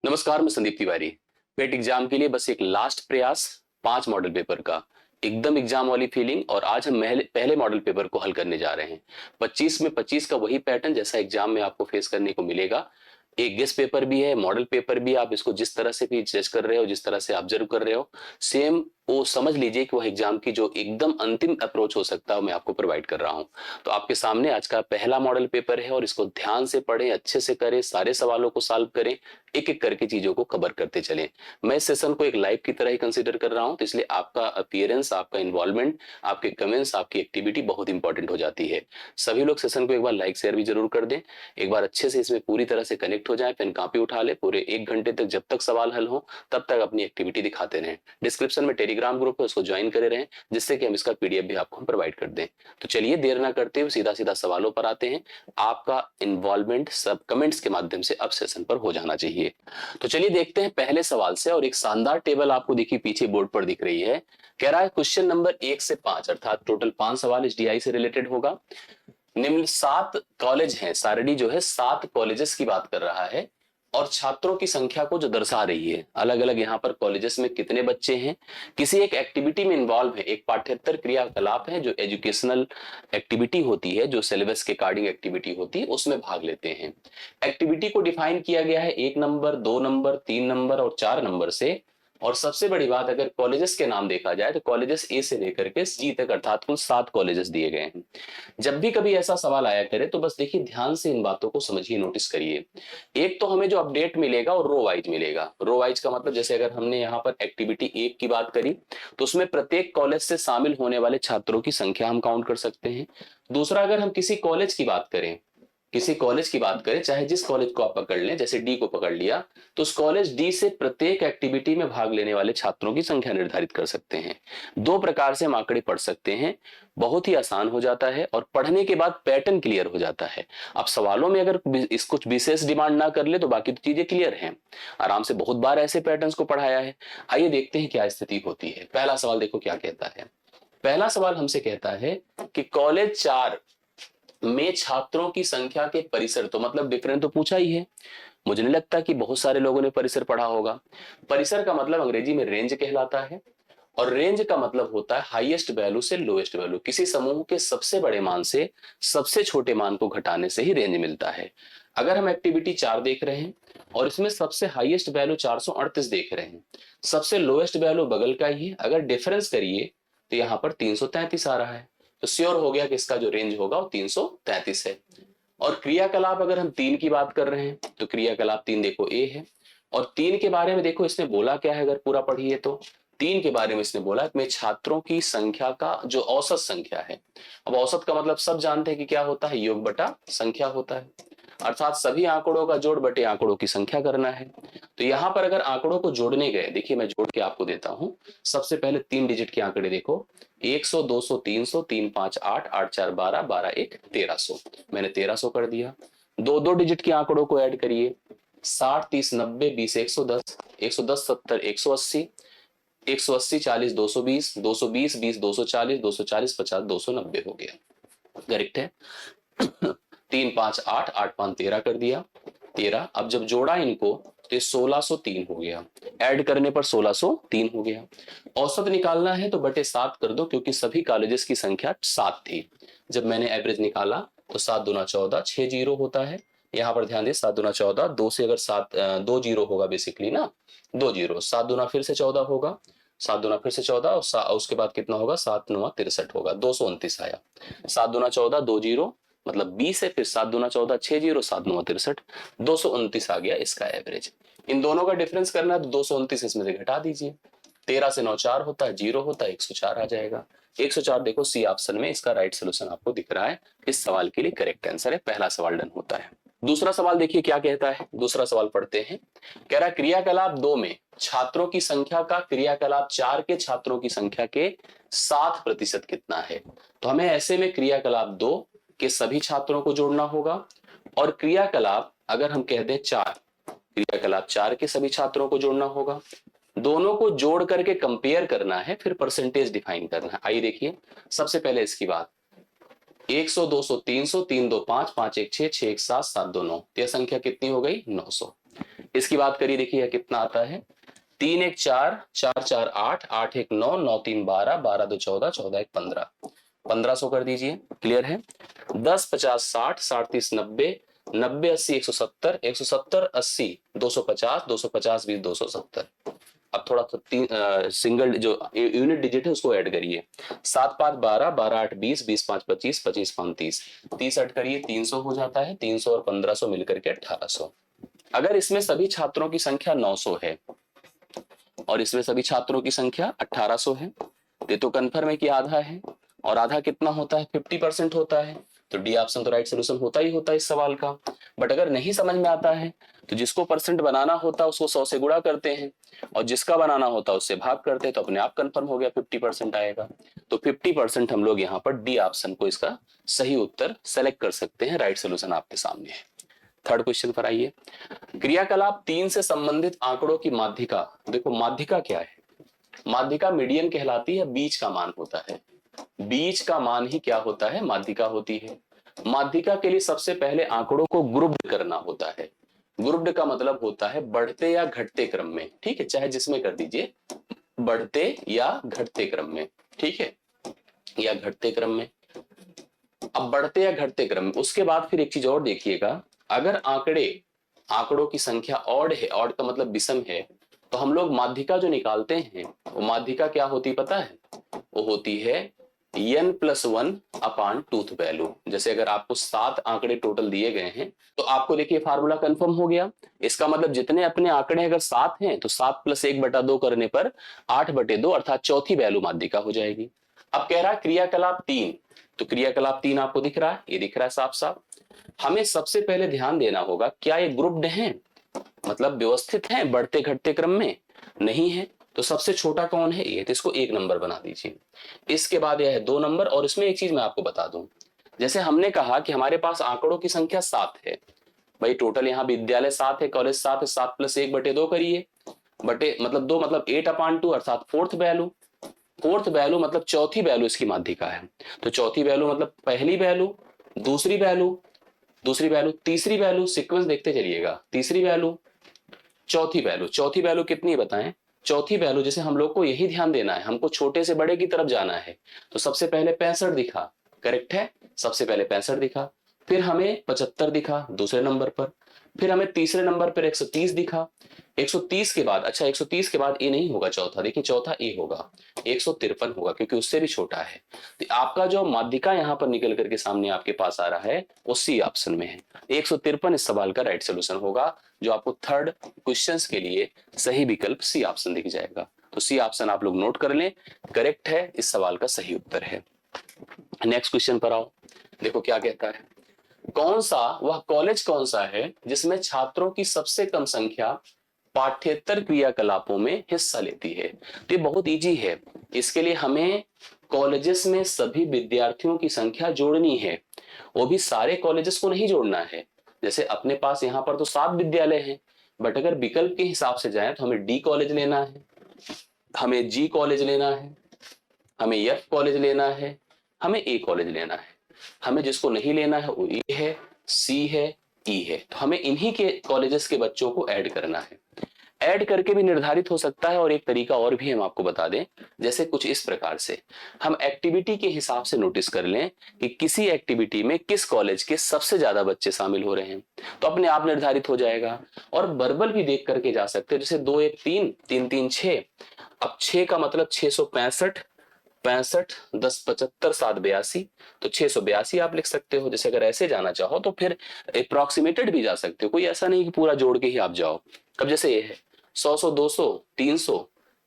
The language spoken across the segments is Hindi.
नमस्कार, मैं संदीप तिवारी। पेट एग्जाम के लिए बस एक लास्ट प्रयास, 5 मॉडल पेपर का एकदम एग्जाम वाली फीलिंग। और आज हम पहले मॉडल पेपर को हल करने जा रहे हैं। 25 में 25 का वही पैटर्न जैसा एग्जाम में आपको फेस करने को मिलेगा। एक गेस पेपर भी है, मॉडल पेपर भी। आप इसको जिस तरह से भी जज कर रहे हो, जिस तरह से ऑब्जर्व कर रहे हो, सेम वो समझ लीजिए कि वह एग्जाम की जो एकदम अंतिम अप्रोच हो सकता है मैं आपको प्रोवाइड कर रहा हूं। तो आपके सामने आज का पहला मॉडल पेपर है और इसको ध्यान से पढ़ें, अच्छे से करें, सारे सवालों को सॉल्व करें, एक एक करके चीजों को कवर करते चलें। मैं इस सेशन को एक लाइव की तरह ही कंसीडर कर रहा हूं, तो इसलिए आपका अपीयरेंस, आपका इन्वॉल्वमेंट, आपके कमेंट्स, आपकी एक्टिविटी बहुत इंपॉर्टेंट हो जाती है। सभी लोग सेशन को एक बार लाइक शेयर भी जरूर कर दें। एक बार अच्छे से इसमें पूरी तरह से कनेक्ट हो जाए, पेन कॉपी उठा ले, पूरे 1 घंटे तक जब तक सवाल हल हो तब तक अपनी एक्टिविटी दिखाते रहें। डिस्क्रिप्शन में टेलीग्राम ग्रुप है, उसको ज्वाइन करे रहें, जिससे कि हम इसका पीडीएफ भी आपको हम प्रोवाइड कर दें। तो चलिए देर ना करते हुए सीधा सीधा सवालों पर आते हैं। आपका इन्वॉल्वमेंट सब कमेंट्स के माध्यम से अब सेशन पर हो जाना चाहिए। तो चलिए देखते हैं पहले सवाल से। और एक शानदार टेबल आपको देखिए पीछे बोर्ड पर दिख रही है। कह रहा है क्वेश्चन नंबर 1 से 5, अर्थात टोटल 5 सवाल इस डीआई से रिलेटेड होगा। निम्न 7 कॉलेज हैं, सारणी जो है 7 कॉलेजेस की बात कर रहा है और छात्रों की संख्या को जो दर्शा रही है, अलग अलग यहाँ पर कॉलेजेस में कितने बच्चे हैं, किसी एक एक्टिविटी में इन्वॉल्व है, एक पाठ्येतर क्रियाकलाप है जो एजुकेशनल एक्टिविटी होती है, जो सिलेबस के अकॉर्डिंग एक्टिविटी होती है, उसमें भाग लेते हैं। एक्टिविटी को डिफाइन किया गया है 1 नंबर, 2 नंबर, 3 नंबर और 4 नंबर से। और सबसे बड़ी बात, अगर कॉलेजेस के नाम देखा जाए तो कॉलेजेस ए से लेकर के जी तक, अर्थात कुल 7 कॉलेजेस दिए गए हैं। जब भी कभी ऐसा सवाल आया करे तो बस देखिए ध्यान से इन बातों को समझिए, नोटिस करिए। एक तो हमें जो अपडेट मिलेगा वो रो वाइज मिलेगा। रो वाइज का मतलब, जैसे अगर हमने यहाँ पर एक्टिविटी 1 की बात करी तो उसमें प्रत्येक कॉलेज से शामिल होने वाले छात्रों की संख्या हम काउंट कर सकते हैं। दूसरा, अगर हम किसी कॉलेज की बात करें, किसी कॉलेज की बात करें, चाहे जिस कॉलेज को आप पकड़ लें, जैसे डी को पकड़ लिया, तो उस कॉलेज डी से प्रत्येक एक्टिविटी में भाग लेने वाले छात्रों की संख्या निर्धारित कर सकते हैं। 2 प्रकार से हम आंकड़े पढ़ सकते हैं। बहुत ही आसान हो जाता है और पढ़ने के बाद पैटर्न क्लियर हो जाता है। अब सवालों में अगर इस कुछ विशेष डिमांड ना कर ले तो बाकी तो चीजें क्लियर हैं। आराम से बहुत बार ऐसे पैटर्न्स को पढ़ाया है। आइए देखते हैं क्या स्थिति होती है। पहला सवाल देखो क्या कहता है। पहला सवाल हमसे कहता है कि कॉलेज 4 में छात्रों की संख्या के परिसर, तो मतलब डिफरेंट तो पूछा ही है। मुझे नहीं लगता कि बहुत सारे लोगों ने परिसर पढ़ा होगा। परिसर का मतलब अंग्रेजी में रेंज कहलाता है और रेंज का मतलब होता है हाईएस्ट वैल्यू से लोएस्ट वैल्यू। किसी समूह के सबसे बड़े मान से सबसे छोटे मान को घटाने से ही रेंज मिलता है। अगर हम एक्टिविटी 4 देख रहे हैं और इसमें सबसे हाईएस्ट वैल्यू 438 देख रहे हैं, सबसे लोएस्ट वैल्यू बगल का ही है, अगर डिफरेंस करिए तो यहां पर 333 आ रहा है। तो श्योर हो गया कि इसका जो रेंज होगा वो 333 है। और क्रियाकलाप अगर हम 3 की बात कर रहे हैं तो क्रियाकलाप 3 देखो ए है। और 3 के बारे में देखो इसने बोला क्या है, अगर पूरा पढ़िए तो 3 के बारे में इसने बोला कि मैं छात्रों की संख्या का जो औसत संख्या है। अब औसत का मतलब सब जानते हैं कि क्या होता है, योग बटा संख्या होता है, अर्थात सभी आंकड़ों का जोड़ बटे आंकड़ों की संख्या करना है। तो यहां पर अगर आंकड़ों को जोड़ने गए, देखिए मैं जोड़ के आपको देता हूं। सबसे पहले 3 डिजिट के आंकड़े देखो, 100, 200, 300, 3 5 8, 8 4 12, 12 1 1300। मैंने 1300 कर दिया। 2 डिजिट के आंकड़ों को ऐड करिए, 60, 30, 90, 20, 110, 110, 70, 180, 180, 40, 220, 220, 20, 240, 240, 50, 290 हो गया। करेक्ट है। 3 5 8, 8 5 13 कर दिया, 13। अब जब जोड़ा इनको तो ये 1603 हो गया। ऐड करने पर 1603 हो गया। औसत निकालना है तो बटे 7 कर दो, क्योंकि सभी कॉलेजेस की संख्या 7 थी। जब मैंने एवरेज निकाला तो 7 दूना 14, 6 जीरो होता है। यहाँ पर ध्यान दे, 7 दूना 14, 2 से अगर 7, 2 जीरो होगा बेसिकली ना, 2 जीरो, 7 दूना फिर से 14 होगा, 7 दूना फिर से 14 और उसके बाद कितना होगा, 7 9 63 होगा, 229 आया। 7 दूना 14, 2 जीरो मतलब 20 है, फिर 7 दूना 14, 6 जीरो, 7 9 63, 229 आ गया इसका एवरेज। इन दोनों का डिफरेंस करना है तो 229 इसमें से घटा दीजिए। 13 से 9 4 होता है, जीरो होता है, 104 आ जाएगा। 104 देखो सी ऑप्शन में इसका राइट सोल्यूशन आपको दिख रहा है। इस सवाल के लिए करेक्ट आंसर है, पहला सवाल डन होता है। दूसरा सवाल देखिए क्या कहता है। दूसरा सवाल पढ़ते हैं। कह रहा क्रियाकलाप 2 में छात्रों की संख्या का क्रियाकलाप 4 के छात्रों की संख्या के 7% कितना है। तो हमें ऐसे में क्रियाकलाप 2 के सभी छात्रों को जोड़ना होगा और क्रियाकलाप अगर हम कह दें 4, क्रियाकलाप 4 के सभी छात्रों को जोड़ना होगा। दोनों को जोड़ करके कंपेयर करना है, फिर परसेंटेज डिफाइन करना है। आइए देखिए, सबसे पहले इसकी बात, 100, 200, 300, 3 2 5, 5 1 6, 6 1 7, 7 2 9, यह संख्या कितनी हो गई, 900। इसकी बात करिए, देखिए कितना आता है, 3 1 4, 4 4 8, 8 1 9, 9 3 12, 12 2 14, 14 1 15, 1500 कर दीजिए। क्लियर है? 10 50 60, 60 30 90, 90 80 170, 170 80 250, 250 20 270। अब थोड़ा सा सिंगल जो यूनिट डिजिट है उसको ऐड करिए। 7 5 12, 12 8 20, 20 5 25, 25 5 30, 30 ऐड करिए, 300 हो जाता है। 300 और 1500 मिलकर के 1800। अगर इसमें सभी छात्रों की संख्या 900 है और इसमें सभी छात्रों की संख्या 1800 है, तो कन्फर्म है कि आधा है, और आधा कितना होता है, 50% होता है। तो डी ऑप्शन तो राइट सोल्यूशन होता ही होता है इस सवाल का। बट अगर नहीं समझ में आता है तो जिसको परसेंट बनाना होता है उसको 100 से गुणा करते हैं, और जिसका बनाना होता है उससे भाग करते हैं, तो अपने आप कंफर्म हो गया 50% आएगा। तो 50% हम लोग यहाँ पर डी ऑप्शन को इसका सही उत्तर सेलेक्ट कर सकते हैं। राइट सोल्यूशन आपके सामने है। थर्ड क्वेश्चन पर आइए। क्रियाकलाप 3 से संबंधित आंकड़ों की माध्यिका। देखो माध्यिका क्या है? माध्यिका मीडियन कहलाती है, बीच का मान होता है। बीच का मान ही क्या होता है, माध्यिका होती है। माध्यिका के लिए सबसे पहले आंकड़ों को ग्रुप्ड करना होता है। ग्रुप्ड का मतलब होता है बढ़ते या घटते क्रम में, ठीक है, चाहे जिसमें कर दीजिए, बढ़ते या घटते क्रम में, ठीक है, या घटते क्रम में। अब बढ़ते या घटते क्रम में, उसके बाद फिर एक चीज और देखिएगा, अगर आंकड़ों की संख्या ऑड है, ऑड का मतलब विषम है, तो हम लोग माध्यिका जो निकालते हैं वो माध्यिका क्या होती पता है? वो होती है n+1 अपान टूथ वैल्यू। जैसे अगर आपको 7 आंकड़े टोटल दिए गए हैं तो आपको देखिए फार्मूला कंफर्म हो गया। इसका मतलब जितने अपने आंकड़े अगर 7 हैं तो 7 + 1/2 करने पर 8/2 अर्थात चौथी वैल्यू माध्यिका हो जाएगी। अब कह रहा है क्रियाकलाप 3, तो क्रियाकलाप 3 आपको दिख रहा है, ये दिख रहा है साफ साफ। हमें सबसे पहले ध्यान देना होगा क्या ये ग्रुप्ड हैं, मतलब व्यवस्थित हैं बढ़ते घटते क्रम में? नहीं है। तो सबसे छोटा कौन है? ये, तो इसको 1 नंबर बना दीजिए। इसके बाद यह है 2 नंबर। और इसमें एक चीज मैं आपको बता दूं, जैसे हमने कहा कि हमारे पास आंकड़ों की संख्या 7 है, भाई टोटल यहाँ विद्यालय 7 है, कॉलेज 7 है, 7 + 1/2 करिए, बटे मतलब 2 मतलब 8/2 अर्थात फोर्थ वैल्यू। फोर्थ वैल्यू मतलब चौथी वैल्यू इसकी माध्यिका है। तो चौथी वैल्यू मतलब पहली वैल्यू, दूसरी वैल्यू, दूसरी वैल्यू, तीसरी वैल्यू, सीक्वेंस देखते चलिएगा, तीसरी वैल्यू, चौथी वैल्यू। चौथी वैल्यू कितनी है बताएं? चौथी वैल्यू, जैसे हम लोग को यही ध्यान देना है, हमको छोटे से बड़े की तरफ जाना है, तो सबसे पहले 65 दिखा, करेक्ट है, सबसे पहले 65 दिखा, फिर हमें 75 दिखा दूसरे नंबर पर, फिर हमें तीसरे नंबर पर 130 दिखा। 130 के बाद, अच्छा 130 के बाद ए नहीं होगा चौथा, देखिए चौथा ए होगा, 153 होगा क्योंकि उससे भी छोटा है। तो आपका जो माध्यिका यहाँ पर निकल करके सामने आपके पास आ रहा है वो सी ऑप्शन में है। 153 इस सवाल का राइट सोल्यूशन होगा, जो आपको थर्ड क्वेश्चंस के लिए सही विकल्प सी ऑप्शन दिख जाएगा। तो सी ऑप्शन आप लोग नोट कर लें, करेक्ट है, इस सवाल का सही उत्तर है। नेक्स्ट क्वेश्चन पर आओ, देखो क्या कहता है। वह कॉलेज कौन सा है जिसमें छात्रों की सबसे कम संख्या पाठ्येतर क्रियाकलापों में हिस्सा लेती है? तो ये बहुत इजी है। इसके लिए हमें कॉलेजेस में सभी विद्यार्थियों की संख्या जोड़नी है, वो भी सारे कॉलेजेस को नहीं जोड़ना है। जैसे अपने पास यहाँ पर तो 7 विद्यालय हैं, बट अगर विकल्प के हिसाब से जाए तो हमें डी कॉलेज लेना है, हमें जी कॉलेज लेना है, हमें एफ कॉलेज लेना है, हमें ए कॉलेज लेना है। हमें जिसको नहीं लेना है वो ए है, सी है, ई है। तो हमें इन्हीं के कॉलेजेस के बच्चों को ऐड करना है। ऐड करके भी निर्धारित हो सकता है, और एक तरीका और भी हम आपको बता दें, जैसे कुछ इस प्रकार से हम एक्टिविटी के हिसाब से नोटिस कर लें कि किसी एक्टिविटी में किस कॉलेज के सबसे ज्यादा बच्चे शामिल हो रहे हैं, तो अपने आप निर्धारित हो जाएगा। और वर्बल भी देख करके जा सकते हैं, जैसे 2 1 3, 3 3 6। अब 6 का मतलब 665, 65 10 75 7 82, तो 682 आप लिख सकते हो। जैसे अगर ऐसे जाना चाहो तो फिर अप्रोक्सीमेटेड भी जा सकते हो, कोई ऐसा नहीं कि पूरा जोड़ के ही आप जाओ। अब जैसे ये है 100 100 200 300,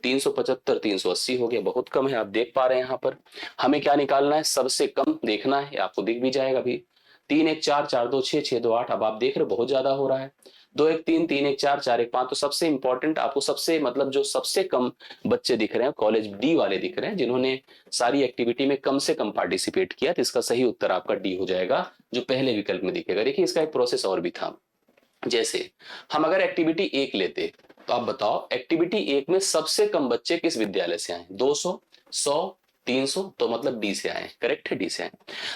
375 380 हो गया, बहुत कम है, आप देख पा रहे हैं यहाँ पर। हमें क्या निकालना है? सबसे कम देखना है, आपको दिख भी जाएगा अभी। 3 1 4 4 2 6 6 2 8। अब आप देख रहे हो बहुत ज्यादा हो रहा है। 2 1 3 3 1 4 4 1 5। तो सबसे इंपॉर्टेंट आपको सबसे मतलब जो सबसे कम बच्चे दिख रहे हैं कॉलेज डी वाले दिख रहे हैं, जिन्होंने सारी एक्टिविटी में कम से कम पार्टिसिपेट किया, तो इसका सही उत्तर आपका डी हो जाएगा, जो पहले विकल्प में दिखेगा। देखिए इसका एक प्रोसेस और भी था। जैसे हम अगर एक्टिविटी 1 लेते, तो आप बताओ एक्टिविटी 1 में सबसे कम बच्चे किस विद्यालय से आए? 200, 100, 300, तो मतलब डी से आए, करेक्ट है, डी से आए।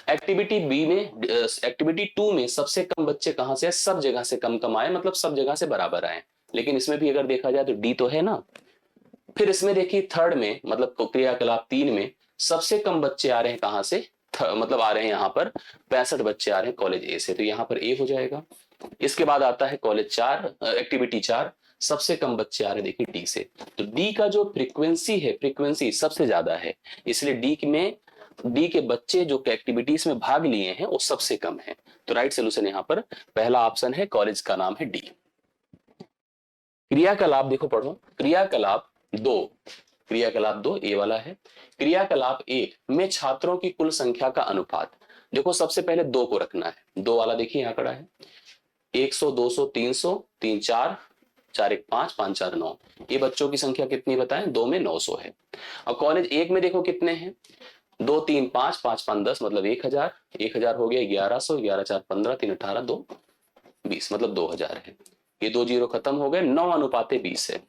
एक्टिविटी बी में, एक्टिविटी 2 में सबसे कम बच्चे कहां से आए? सब जगह से कम कम आए, मतलब सब जगह से बराबर आए, लेकिन इसमें भी अगर देखा जाए तो डी तो है ना। फिर इसमें देखिए थर्ड में मतलब क्रियाकलाप 3 में सबसे कम बच्चे आ रहे हैं कहां से, मतलब आ रहे हैं यहाँ पर 65 बच्चे आ रहे हैं कॉलेज ए से, तो यहाँ पर ए हो जाएगा। इसके बाद आता है कॉलेज 4 एक्टिविटी 4, सबसे कम बच्चे आ रहे हैं देखिए डी से, तो डी का जो फ्रीक्वेंसी है, फ्रीक्वेंसी सबसे ज्यादा है, इसलिए डी के बच्चे जो एक्टिविटीज में भाग लिए हैं वो सबसे कम है। तो राइट सोल्यूशन यहाँ पर पहला ऑप्शन है, कॉलेज का नाम है डी। क्रियाकलाप देखो पढ़ो, क्रियाकलाप 2, क्रियाकलाप 2 ए वाला है। क्रियाकलाप 1 में छात्रों की कुल संख्या का अनुपात, देखो सबसे पहले 2 को रखना है, 2 वाला देखिए आंकड़ा है 100 200 300 3 4 4 1 5 5 4 9, ये बच्चों की संख्या कितनी बताएं, 2 में 900 है। और कॉलेज 1 में देखो कितने हैं, 2 3 5 5 5 10 मतलब 1000, 1000 हो गया 1100, 11 4 15 3 18 2 20 मतलब 2000 है। ये 2 जीरो खत्म हो गए, 9:20 है,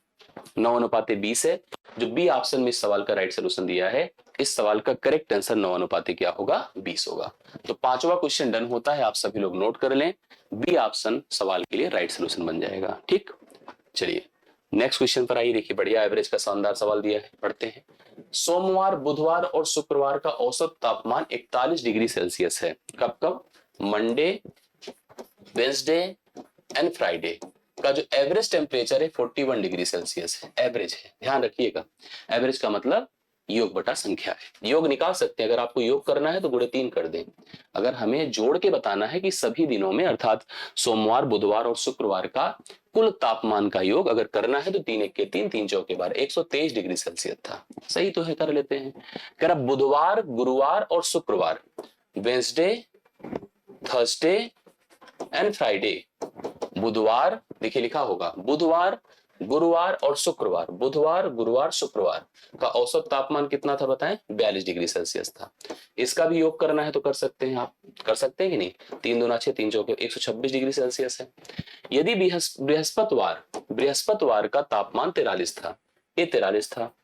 9:20 है। जो बी ऑप्शन में इस सवाल का राइट सोल्यूशन दिया है, इस सवाल का करेक्ट आंसर 9:20 क्या होगा, 20 होगा। तो पांचवा क्वेश्चन डन होता है, आप सभी लोग नोट कर लें, बी ऑप्शन सवाल के लिए राइट सोल्यूशन बन जाएगा। ठीक, चलिए नेक्स्ट क्वेश्चन पर आइए। देखिए बढ़िया एवरेज का शानदार सवाल दिया है, पढ़ते हैं। सोमवार, बुधवार और शुक्रवार का औसत तापमान 41 डिग्री सेल्सियस है। कब कब, मंडे, वेंसडे एंड फ्राइडे का जो एवरेज टेम्परेचर है 41 डिग्री सेल्सियस है, एवरेज है, ध्यान रखिएगा। एवरेज का मतलब योग बटा संख्या है, योग निकाल सकते हैं, अगर आपको योग करना है तो गुणे 3 कर दें। अगर हमें जोड़ के बताना है कि सभी दिनों में अर्थात सोमवार, बुधवार और शुक्रवार का कुल तापमान का योग अगर करना है तो 3 1 के 3 3 4 के 12 123 डिग्री सेल्सियस था। सही तो है, कर लेते हैं। कह रहा बुधवार, गुरुवार और शुक्रवार, वेंसडे, थर्सडे एंड फ्राइडे, बुधवार देखिए लिखा होगा, बुधवार, गुरुवार और शुक्रवार, बुधवार, गुरुवार, शुक्रवार का औसत तापमान कितना था बताएं, 42 डिग्री सेल्सियस था। इसका भी योग करना है तो कर सकते हैं, आप कर सकते हैं कि नहीं, 3 दूना 6 3 चौके 126 डिग्री सेल्सियस है। यदि बृहस्पतिवार का तापमान 43 था, ये 43 था,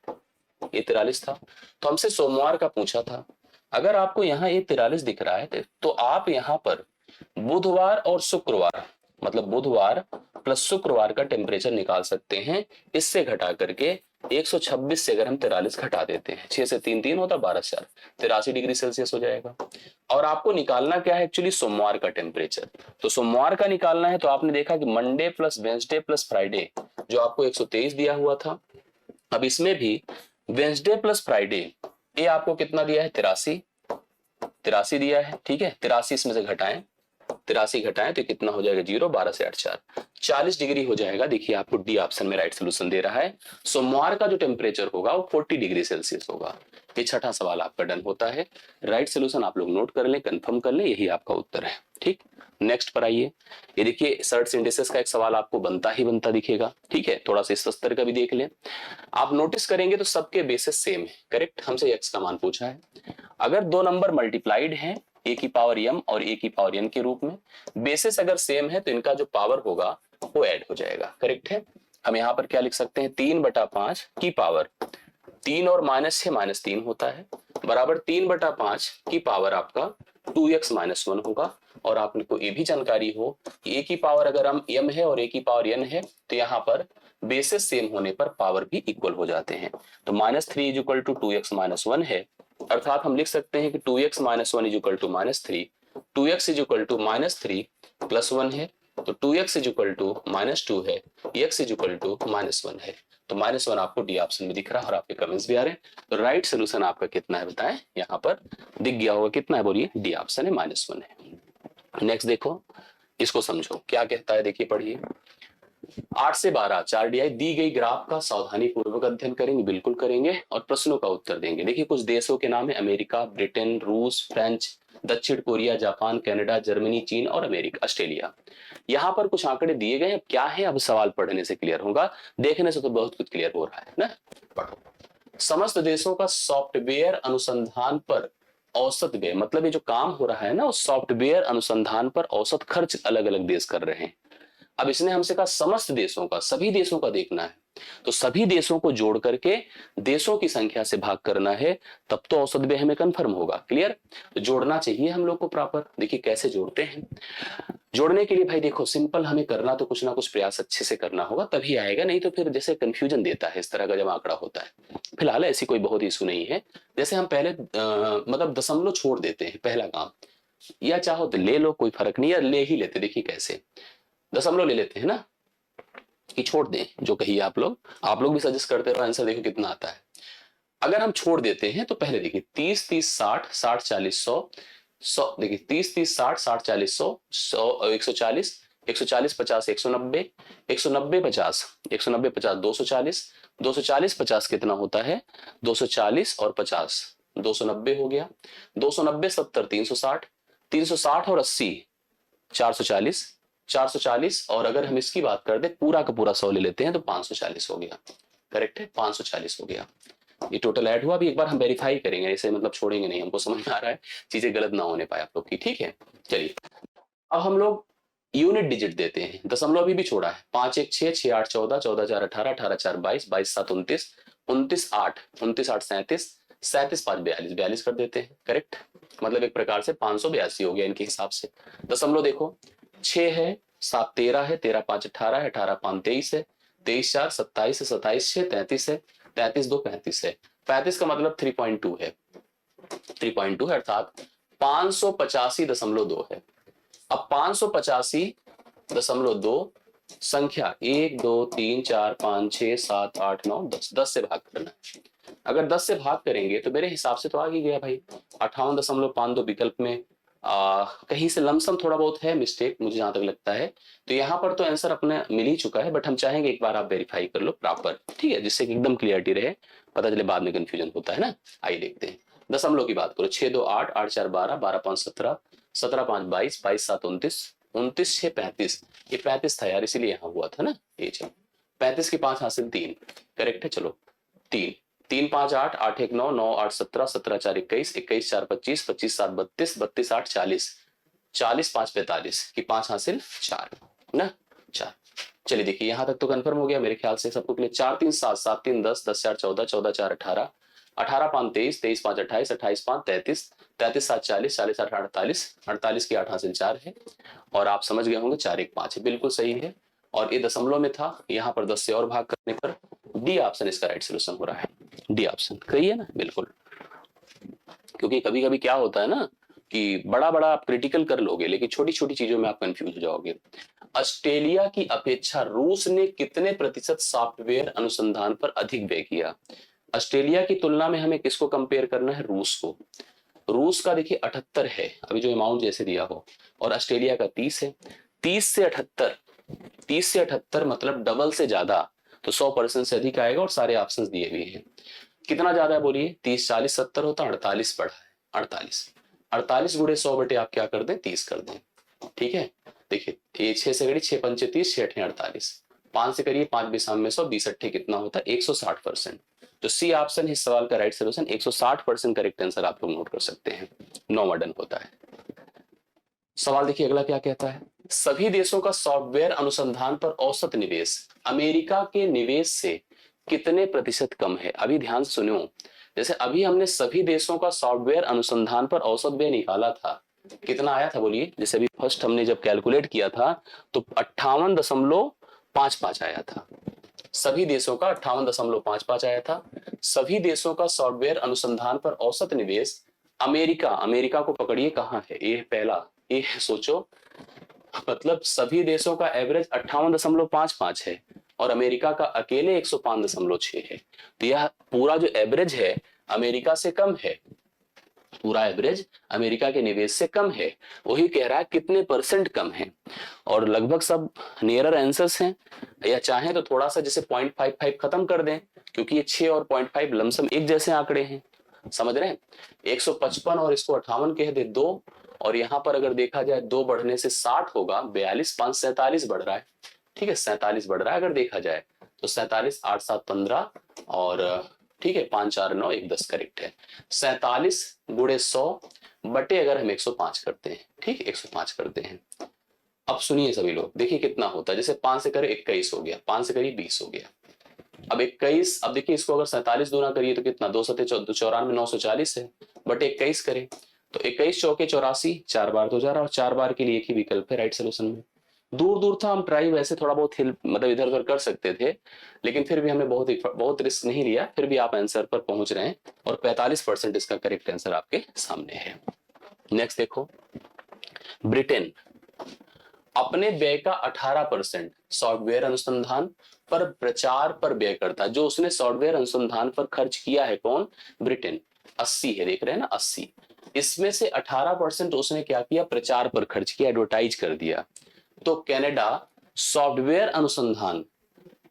ये 43 था, तो हमसे सोमवार का पूछा था। अगर आपको यहाँ ये 43 दिख रहा है तो आप यहाँ पर बुधवार और शुक्रवार मतलब बुधवार प्लस शुक्रवार का टेम्परेचर निकाल सकते हैं, इससे घटा करके 126 से अगर हम 43 घटा देते हैं, 6 से 3 3 होता 12 4 83 डिग्री सेल्सियस हो जाएगा। और आपको निकालना क्या है एक्चुअली, सोमवार का टेम्परेचर। तो सोमवार का निकालना है तो आपने देखा कि Monday plus Wednesday plus Friday जो आपको 123 दिया हुआ था, अब इसमें भी वेंसडे प्लस फ्राइडे ये आपको कितना दिया है, 83 दिया है। ठीक है, 83 इसमें से घटाएं, 83 घटाएं तो कितना हो जाएगा, 0 12 से 8 4 40 डिग्री हो जाएगा। देखिए आपको डी ऑप्शन में राइट सोल्यूशन दे रहा है, सोमवार का जो टेम्परेचर होगा वो 40 डिग्री सेल्सियस होगा। ये छठा सवाल आपका डन होता है, राइट सोल्यूशन आप लोग नोट कर लें, कंफर्म कर लें, यही आपका उत्तर है। ठीक, नेक्स्ट पर आइए। ये देखिए सर्च इंडिसेस का एक सवाल आपको बनता ही बनता दिखेगा। ठीक है, थोड़ा सा इस स्तर का भी देख लें, आप नोटिस करेंगे तो सबके बेसिस सेम है। करेक्ट, हमसे एक्स का मान पूछा है, अगर दो नंबर मल्टीप्लाइड हैं ए की पावर m और ए की पावर n के रूप में, बेसिस अगर सेम है तो इनका जो पावर होगा वो ऐड हो जाएगा। करेक्ट है, हम यहाँ पर क्या लिख सकते हैं, 3/5 की पावर 3 और -6 -3 होता है, बराबर 3/5 की पावर आपका 2x - 1 होगा। और आपको ये भी जानकारी हो कि ए की पावर अगर हम m है और ए की पावर n है तो यहाँ पर बेसिस सेम होने पर पावर भी इक्वल हो जाते हैं। तो -3 = 2x - 1 है, अर्थात हम लिख सकते हैं कि 2x - 1 = -3, 2x = -3 + 1 है, तो 2x = -2 है, x = -1 है। तो -1 आपको डी ऑप्शन में दिख रहा है और आपके कमेंट्स भी आ रहे हैं। तो राइट सोल्यूशन आपका कितना है बताएं, यहाँ पर दिख गया होगा कितना है, बोलिए, डी ऑप्शन है, -1 है। नेक्स्ट देखो, इसको समझो क्या कहता है, देखिए पढ़िए। 8 से 12 4 DI दी गई ग्राफ का सावधानी पूर्वक अध्ययन करेंगे, बिल्कुल करेंगे, और प्रश्नों का उत्तर देंगे। देखिए कुछ देशों के नाम है, अमेरिका, ब्रिटेन, रूस, फ्रेंच, दक्षिण कोरिया, जापान, कनाडा, जर्मनी, चीन और अमेरिका, ऑस्ट्रेलिया। यहाँ पर कुछ आंकड़े दिए गए हैं, क्या है अब सवाल पढ़ने से क्लियर होगा, देखने से तो बहुत कुछ क्लियर हो रहा है ना। पढ़ो, समस्त देशों का सॉफ्टवेयर अनुसंधान पर औसत व्यय, मतलब ये जो काम हो रहा है ना, उस सॉफ्टवेयर अनुसंधान पर औसत खर्च अलग अलग देश कर रहे हैं। अब इसने हमसे कहा समस्त देशों का, सभी देशों का देखना है, तो सभी देशों को जोड़ करके देशों की संख्या से भाग करना है, तब तो औसत व्यय हमें कंफर्म होगा। क्लियर? तो जोड़ना चाहिए हम लोग को प्रॉपर। देखिए कैसे जोड़ते हैं। जोड़ने के लिए भाई देखो सिंपल, हमें करना तो कुछ ना कुछ प्रयास अच्छे से करना होगा तभी आएगा, नहीं तो फिर जैसे कंफ्यूजन देता है इस तरह का जब आंकड़ा होता है। फिलहाल ऐसी कोई बहुत इशू नहीं है। जैसे हम पहले मतलब दशमलव छोड़ देते हैं पहला काम, या चाहो तो ले लो, कोई फर्क नहीं है, ले ही लेते। देखिए कैसे दशमलव ले लेते हैं ना, कि छोड़ दें जो कहिए आप लोग भी सजेस्ट करते रहो, आंसर देखो कितना आता है। अगर हम छोड़ देते हैं तो पहले देखिए 30 30 60 60 40 100 100, देखिए 30 30 60 60 40 100 100 140 140 50 190 190 50 190 50 240 240 50 कितना होता है 240 और 50 290 हो गया। 290 70 360 360 और 80 440 440, और अगर हम इसकी बात कर दे पूरा का पूरा 100 ले लेते हैं तो 540 हो गया। करेक्ट है, 540 हो गया। ये टोटल ऐड हुआ। अभी एक बार हम वेरीफाई करेंगे, ऐसे मतलब छोड़ेंगे नहीं, हमको समझ में आ रहा है चीजें गलत ना होने पाए आप लोग की। ठीक है, चलिए अब हम लोग यूनिट डिजिट देते हैं। दशमलव अभी भी छोड़ा है, 5 1 6 6 8 14 14 4 18 18 4 22 22 7 29 29 8 29 8 37 37 5 42 42 कर देते हैं। करेक्ट, मतलब एक प्रकार से 582 हो गया इनके हिसाब से। दशमलव देखो 6 है, 7 13 है, 13 5 18 है, 18 5 23 है, 23 4 27 है, 27 6 33 है, 33 2 35 है। 35 का मतलब 3.2 है, 3.2 है, अर्थात 585.2 है। अब 585.2 संख्या 1 2 3 4 5 6 7 8 9 10 से भाग करना है। अगर 10 से भाग करेंगे तो मेरे हिसाब से तो आ ही गया भाई 58.52 विकल्प में। कहीं से लमसम थोड़ा बहुत है मिस्टेक मुझे जहां तक लगता है, तो यहाँ पर तो आंसर अपने मिल ही चुका है, बट हम चाहेंगे एक बार आप वेरीफाई कर लो प्रॉपर, ठीक है, जिससे कि एकदम क्लियरिटी रहे, पता चले बाद में कंफ्यूजन होता है ना। आइए देखते हैं। दशमलव की बात करो 6 2 8 8 4 12 12 5 17 17 5 22 22 7 29 29 6 35, ये 35 था यार इसीलिए यहाँ हुआ था ना ये। चलो 35 के 5 हासिल 3, करेक्ट है। चलो 3 3 5 8 8 1 9 9 8 17 17 4 21 21 4 25 25 7 32 32 8 40 40 5 45 की 5 हासिल 4 ना 4। चलिए देखिए यहां तक तो कंफर्म हो गया मेरे ख्याल से सबको क्लियर। 4 3 7 7 3 10 10 4 14 14 4 18 18 5 23 23 5 28 28 5 33 33 7 40 40 8 48 48 की 8 हासिल 4 है, और आप समझ गए होंगे 4 1 5 है, बिल्कुल सही है। और ये दशमलव में था, यहाँ पर 10 से और भाग करने पर डी ऑप्शन इसका राइट सोल्यूशन हो रहा है। डी ऑप्शन सही है ना, बिल्कुल। क्योंकि कभी कभी क्या होता है ना कि बड़ा बड़ा आप क्रिटिकल कर लोगे लेकिन छोटी छोटी चीजों में आप कंफ्यूज हो जाओगे। ऑस्ट्रेलिया की अपेक्षा रूस ने कितने प्रतिशत सॉफ्टवेयर अनुसंधान पर अधिक व्यय किया? ऑस्ट्रेलिया की तुलना में हमें किसको कंपेयर करना है? रूस को। रूस का देखिए 78 है अभी जो अमाउंट जैसे दिया हो, और ऑस्ट्रेलिया का 30 है। 30 से 78, 30 से 78 मतलब डबल से ज्यादा, तो 100% से अधिक आएगा, और सारे ऑप्शंस दिए हुए हैं। कितना ज्यादा है बोलिए? 30 40 70 होता, 48 बढ़ा है। 48 48 गुणे 100 बटे आप क्या कर दें 30 कर दें, ठीक है। देखिए ये 6 से करिए 6 पंचे 30 6 अठे 48, 5 से करिए 5 बीस में 100 20 अट्ठे कितना होता है 160%। तो सी ऑप्शन इस सवाल का राइट सोल्यूशन 160% करेक्ट आंसर आप लोग नोट कर सकते हैं। 9वां डन होता है। सवाल देखिए अगला क्या कहता है। सभी देशों का सॉफ्टवेयर अनुसंधान पर औसत निवेश अमेरिका के निवेश से कितने प्रतिशत कम है? अभी ध्यान से सुनो, जैसे अभी हमने सभी देशों का सॉफ्टवेयर अनुसंधान पर औसत व्यय निकाला था, कितना आया था बोलिए? जैसे अभी फर्स्ट हमने जब कैलकुलेट किया था तो 58.55 आया था। सभी देशों का 58.55 आया था। सभी देशों का सॉफ्टवेयर अनुसंधान पर औसत निवेश अमेरिका, अमेरिका को पकड़िए कहाँ है, ये पहला ये सोचो, मतलब सभी देशों का एवरेज 58.55 है और अमेरिका का अकेले 105.6 है। तो यह पूरा जो एवरेज है अमेरिका से कम है, पूरा एवरेज अमेरिका के निवेश से कम है। वही कह रहा है कितने परसेंट कम है, और लगभग सब नियरर आंसर्स हैं। या चाहें तो थोड़ा सा जैसे 0.55 खत्म कर दें, क्योंकि ये 6 और 0.5 लमसम एक जैसे आंकड़े हैं, समझ रहे हैं। 155 और इसको 58 कह दे 2, और यहां पर अगर देखा जाए 2 बढ़ने से 60 होगा, 42 5 47 बढ़ रहा है, ठीक है 47 बढ़ रहा है अगर देखा जाए तो 47 8 7 15 और ठीक है 5 4 9 1 10 करेक्ट है। 47 गुणे 100 बटे अगर हम 105 करते हैं, ठीक है 105 करते हैं। अब सुनिए सभी लोग, देखिए कितना होता है, जैसे 5 से करें 21 हो गया, 5 से करिए 20 हो गया, अब 21, अब देखिए इसको अगर 47 दूना करिए तो कितना, 2 सते 94, 940 है, बट 21 करें तो 21 चौके 84, 4 बार तो जा रहा, और 4 बार के लिए एक ही विकल्प है राइट सोल्यूशन में। दूर दूर था, हम ट्राई वैसे थोड़ा बहुत हिल मतलब इधर उधर कर सकते थे, लेकिन फिर भी हमने बहुत रिस्क नहीं लिया, फिर भी आप आंसर पर पहुंच रहे हैं, और 45% इसका करेक्ट आंसर आपके सामने है। नेक्स्ट देखो, ब्रिटेन अपने व्यय का 18% सॉफ्टवेयर अनुसंधान पर प्रचार पर व्यय करता है। जो उसने सॉफ्टवेयर अनुसंधान पर खर्च किया है कौन, ब्रिटेन, 80 है, देख रहे हैं ना 80, इसमें से 18% उसने क्या किया, प्रचार पर खर्च किया, एडवर्टाइज कर दिया। तो कनाडा सॉफ्टवेयर अनुसंधान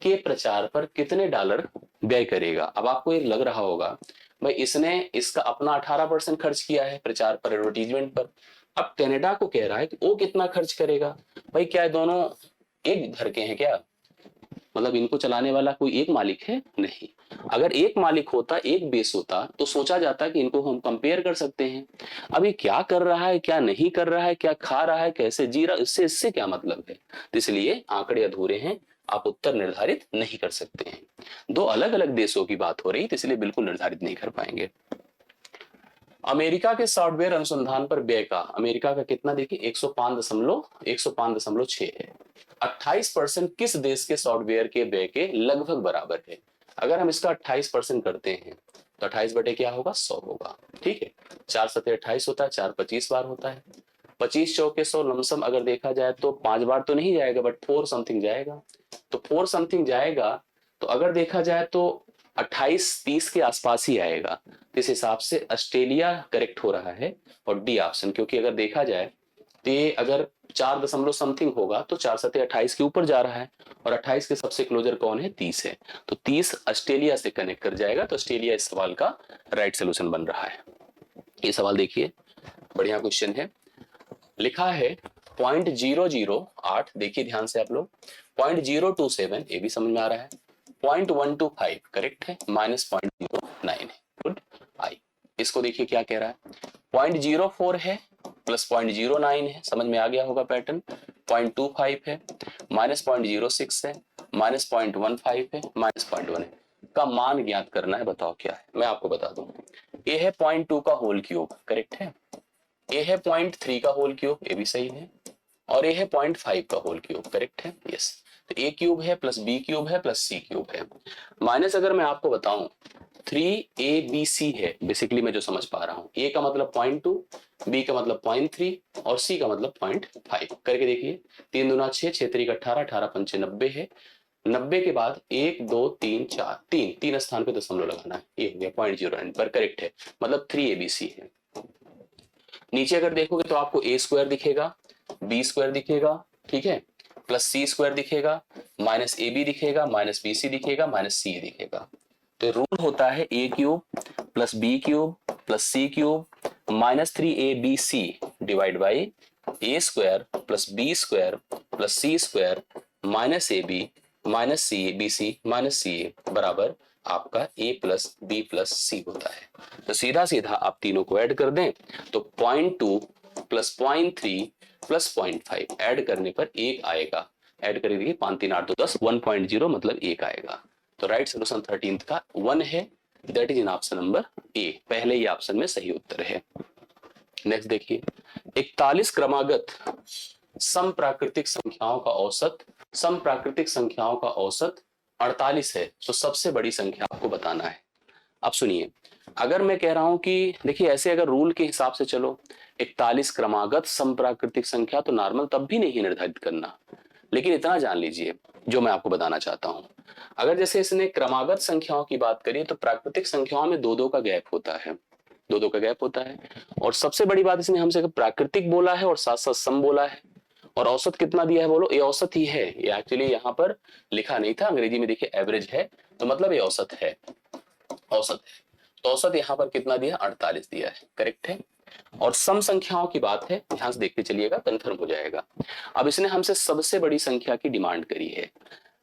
के प्रचार पर कितने डॉलर व्यय करेगा। अब आपको ये लग रहा होगा भाई इसने इसका अपना 18% खर्च किया है प्रचार पर, एडवर्टीजमेंट पर, अब कनाडा को कह रहा है कि वो कितना खर्च करेगा। भाई क्या दोनों एक घर के हैं क्या, मतलब इनको चलाने वाला कोई एक मालिक है नहीं। अगर एक मालिक होता, एक बेस होता, तो सोचा जाता कि इनको हम कंपेयर कर सकते हैं। अभी क्या कर रहा है, क्या नहीं कर रहा है, क्या खा रहा है, कैसे जी रहा, इससे क्या मतलब है। तो इसलिए आंकड़े अधूरे हैं, आप उत्तर निर्धारित नहीं कर सकते हैं। दो अलग अलग देशों की बात हो रही, तो इसलिए बिल्कुल निर्धारित नहीं कर पाएंगे। अमेरिका के सॉफ्टवेयर अनुसंधान पर व्यय का, अमेरिका का कितना देखिए 105.6 है। 28% किस देश के सॉफ्टवेयर के व्यय के लगभग बराबर है। अगर हम इसका 28% करते हैं तो 28 बटे क्या होगा, 100 होगा। ठीक है, 4 सते 28 होता है, 4 25 बार होता है, 25 चौके 100, लमसम अगर देखा जाए तो 5 बार तो नहीं जाएगा, बट 4 समथिंग जाएगा। तो 4 समथिंग जाएगा, तो अगर देखा जाए तो 28-30 के आसपास ही आएगा। इस हिसाब से ऑस्ट्रेलिया करेक्ट हो रहा है, और डी ऑप्शन, क्योंकि अगर देखा जाए तो ये अगर 4 दशमलव समथिंग होगा तो 4 सते 28 के ऊपर जा रहा है, और 28 के सबसे क्लोजर कौन है, 30 है, तो 30 ऑस्ट्रेलिया से कनेक्ट कर जाएगा, तो ऑस्ट्रेलिया इस सवाल का राइट सोल्यूशन बन रहा है। ये सवाल देखिए, बढ़िया क्वेश्चन है, लिखा है 0.008, देखिए ध्यान से आप लोग, 0.027, ये भी समझ में आ रहा है, 0.125 करेक्ट है, -0.09 है, गुड। आई, इसको देखिए क्या कह रहा है, 0.04 है प्लस 0.09 है, समझ में आ गया होगा पैटर्न, 0.25 है, -0.06 है, -0.15 है, -0.1 है, का मान ज्ञात करना है। बताओ क्या है, मैं आपको बता दूं, ये है 0.2 का होल क्यूब, करेक्ट है, ये है 0.3 का होल क्यूब, ये भी सही है, और ये है 0.5 का होल क्यूब, करेक्ट है, यस। तो ए क्यूब है प्लस बी क्यूब है प्लस सी क्यूब है, माइनस अगर मैं आपको बताऊं 3abc है, बेसिकली मैं जो समझ पा रहा हूं, ए का मतलब 0.2, बी का मतलब 0.3, और सी का मतलब 0.5, करके देखिए, 3 दूना 6, 6 3 18, 18 पंचे 90 है, 90 के बाद 1 2 3 4, तीन स्थान पे दशमलव लगाना है, ये हो गया 0.09 पर, करेक्ट है, मतलब 3abc है। नीचे अगर देखोगे तो आपको ए स्क्वायर दिखेगा, बी स्क्वायर दिखेगा, ठीक है, प्लस सी स्क्वायर दिखेगा, माइनस ए बी दिखेगा, माइनस बी सी दिखेगा, माइनस सी दिखेगा। तो रूल होता है a cube plus b cube plus c cube -3abc divide by a square plus b square plus c square minus a b minus c b c minus c a बराबर आपका a plus b plus c होता है। तो सीधा सीधा आप तीनों को ऐड कर दें तो 0.2 प्लस 0.3 प्लस 0.5 ऐड करने पर 1 आएगा। ऐड करके देखिए 5 3 8 2 10, 1.0 मतलब 1 आएगा। तो राइट सोल्यूशन 13th का 1 है, that is in option number A, पहले ही ऑप्शन में सही उत्तर है। नेक्स्ट देखिए, 41 क्रमागत सम प्राकृतिक संख्याओं का औसत, सम प्राकृतिक संख्याओं का औसत 48 है, तो सबसे बड़ी संख्या आपको बताना है। अब सुनिए, अगर मैं कह रहा हूं कि देखिए ऐसे अगर रूल के हिसाब से चलो 41 क्रमागत सम प्राकृतिक संख्या, तो नॉर्मल तब भी नहीं निर्धारित करना, लेकिन इतना जान लीजिए जो मैं आपको बताना चाहता हूं, अगर जैसे इसने क्रमागत संख्याओं की बात करी तो प्राकृतिक संख्याओं में 2-2 का गैप होता है, 2-2 का गैप होता है, और सबसे बड़ी बात इसने हमसे प्राकृतिक बोला है और साथ साथ सम बोला है, और औसत कितना दिया है बोलो, ये औसत ही है, ये एक्चुअली यहाँ पर लिखा नहीं था, अंग्रेजी में देखिए एवरेज है, तो मतलब ये औसत है, औसत है, तो औसत यहाँ पर कितना दिया, 48 दिया है, करेक्ट है। और सम संख्याओं की बात है, ध्यान से देखते चलिएगा, कंफर्म हो जाएगा। अब इसने हमसे सबसे बड़ी संख्या की डिमांड करी है।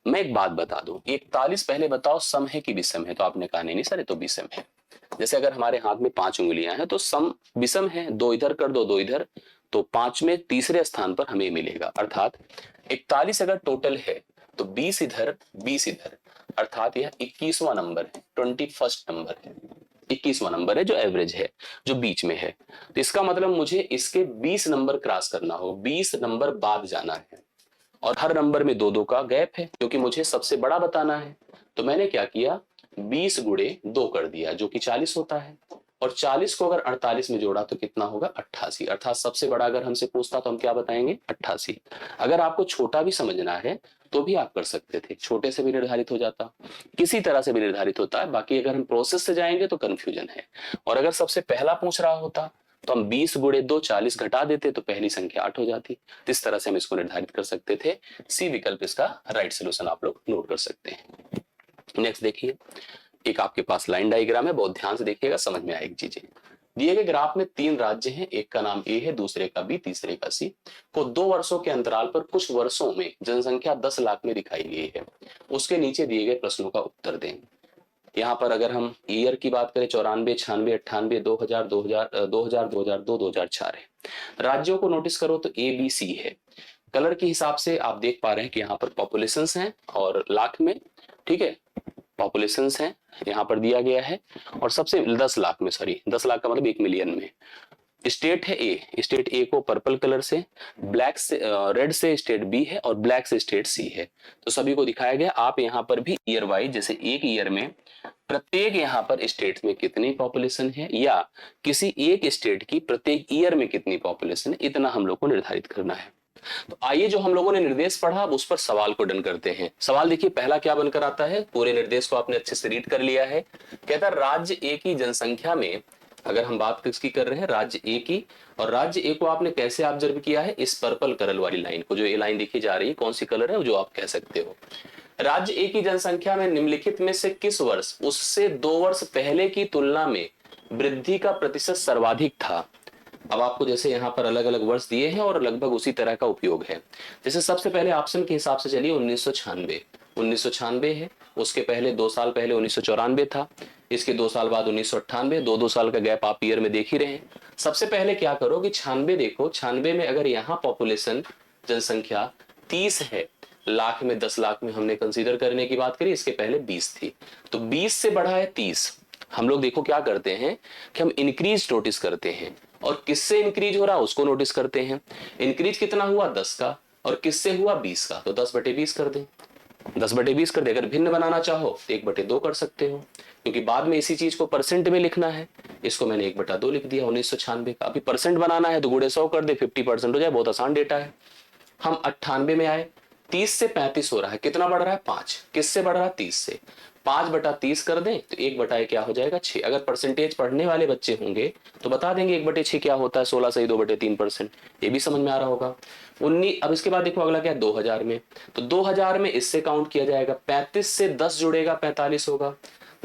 मैं एक बात बता दूं, 41 पहले बताओ सम है कि विषम है, तो आपने कहा नहीं सर ये तो विषम है। जैसे अगर हमारे हाथ में 5 उंगलियां हैं तो सम विषम है, 2 इधर कर दो 2 इधर, तो 5 में तीसरे स्थान पर हमें मिलेगा, अर्थात 41 अगर टोटल है तो 20 इधर 20 इधर, अर्थात यह 21वां नंबर है, 21st नंबर है, 21वां नंबर है जो एवरेज है, जो बीच में है। तो इसका मतलब मुझे इसके 20 नंबर क्रॉस करना हो, 20 नंबर बाद जाना है, और हर नंबर में 2-2 का गैप है क्योंकि मुझे सबसे बड़ा बताना है। तो मैंने क्या किया, 20 गुणे 2 कर दिया जो कि 40 होता है, और 40 को अगर 48 में जोड़ा तो कितना होगा, 88। अर्थात सबसे बड़ा अगर हमसे पूछता तो हम क्या बताएंगे, 88। अगर आपको छोटा भी समझना है तो भी आप कर सकते थे, छोटे से भी निर्धारित हो जाता, किसी तरह से भी निर्धारित होता है। बाकी अगर हम प्रोसेस से जाएंगे तो कंफ्यूजन है। और अगर सबसे पहला पूछ रहा होता तो हम 20 गुणे 2 40 घटा देते तो पहली संख्या 8 हो जाती। इस तरह से हम इसको निर्धारित कर सकते थे। सी विकल्प इसका राइट सोल्यूशन आप लोग नोट कर सकते हैं। नेक्स्ट देखिए, एक आपके पास लाइन डायग्राम है, बहुत ध्यान से देखिएगा, समझ में आएगी चीजें। दिए गए ग्राफ में 3 राज्य हैं, एक का नाम ए है, दूसरे का बी, तीसरे का सी, को 2 वर्षों के अंतराल पर कुछ वर्षों में जनसंख्या 10 लाख में दिखाई गई है। उसके नीचे दिए गए प्रश्नों का उत्तर दें। यहाँ पर अगर हम ईयर की बात करें 94, 96, 98, 2000, 2002, 2004 है। राज्यों को नोटिस करो तो ए बी सी है। कलर के हिसाब से आप देख पा रहे हैं कि यहाँ पर पॉपुलेशंस हैं और लाख में, ठीक है, पॉपुलेशंस हैं यहाँ पर दिया गया है, और सबसे 10 लाख में, सॉरी 10 लाख का मतलब 1 मिलियन में। स्टेट है ए, स्टेट ए को पर्पल कलर से, ब्लैक से रेड से स्टेट बी है, और ब्लैक से स्टेट सी है। तो सभी को दिखाया गया। आप यहाँ पर भी ईयर वाइज, जैसे एक ईयर में प्रत्येक यहाँ पर स्टेट में कितनी पॉपुलेशन है, या किसी एक स्टेट की प्रत्येक ईयर में कितनी पॉपुलेशन है, इतना हम लोग को निर्धारित करना है। तो आइए, जो हम लोगों ने निर्देश पढ़ा अब उस पर सवाल को डन करते हैं। सवाल देखिए, पहला क्या बनकर आता है, पूरे निर्देश को आपने अच्छे से रीड कर लिया है। कहता है राज्य ए की जनसंख्या में, अगर हम बात किसकी कर रहे हैं, राज्य ए की, और राज्य ए को आपने कैसे ऑब्जर्व किया है, इस पर्पल कलर वाली लाइन को, जो ये लाइन दिखी जा रही है, कौन सी कलर है, जो आप कह सकते हो। राज्य ए की जनसंख्या में निम्नलिखित में से किस वर्ष उससे 2 वर्ष पहले की तुलना में वृद्धि का प्रतिशत सर्वाधिक था। अब आपको जैसे यहाँ पर अलग अलग वर्ष दिए हैं और लगभग उसी तरह का उपयोग है। जैसे सबसे पहले ऑप्शन के हिसाब से चलिए, 1996 है। उसके पहले 2 साल पहले 1994 था। इसके 2 साल बाद 1998, 2-2 साल का गैप आप ईयर में देख ही रहे हैं। सबसे पहले क्या करो कि 96 देखो, 96 में अगर यहाँ पॉपुलेशन जनसंख्या 30 है, लाख में 10 लाख में हमने कंसीडर करने की बात करी, इसके पहले 20 थी, तो 20 से बढ़ा है 30। हम लोग देखो क्या करते हैं कि हम इंक्रीज नोटिस करते हैं, और किससे इंक्रीज हो रहा है उसको नोटिस करते हैं। इंक्रीज कितना हुआ, 10 का, और किससे हुआ, 20 का, तो 10/20 कर दें, 10/20 कर दे। अगर भिन्न बनाना चाहो तो 1/2 कर सकते हो, क्योंकि बाद में इसी चीज को परसेंट में लिखना है। इसको मैंने 1/2 लिख दिया 1996 का। अभी परसेंट बनाना है तो गुणे 100 कर दे, 50% हो जाए, बहुत आसान डेटा है। हम 98 में आए, 30 से 35 हो रहा है, कितना बढ़ रहा है, 5। किससे बढ़ रहा है, 30 से। 5/30 कर दें तो 1/1 क्या हो जाएगा, 6। अगर परसेंटेज पढ़ने वाले बच्चे होंगे तो बता देंगे 1/6 क्या होता है, 16 सही 2/3%। ये भी समझ में आ रहा होगा। 19, अब इसके बाद देखो अगला क्या है, 2000 में। तो 2000 में इससे काउंट किया जाएगा, 35 से 10 जुड़ेगा, 45 होगा,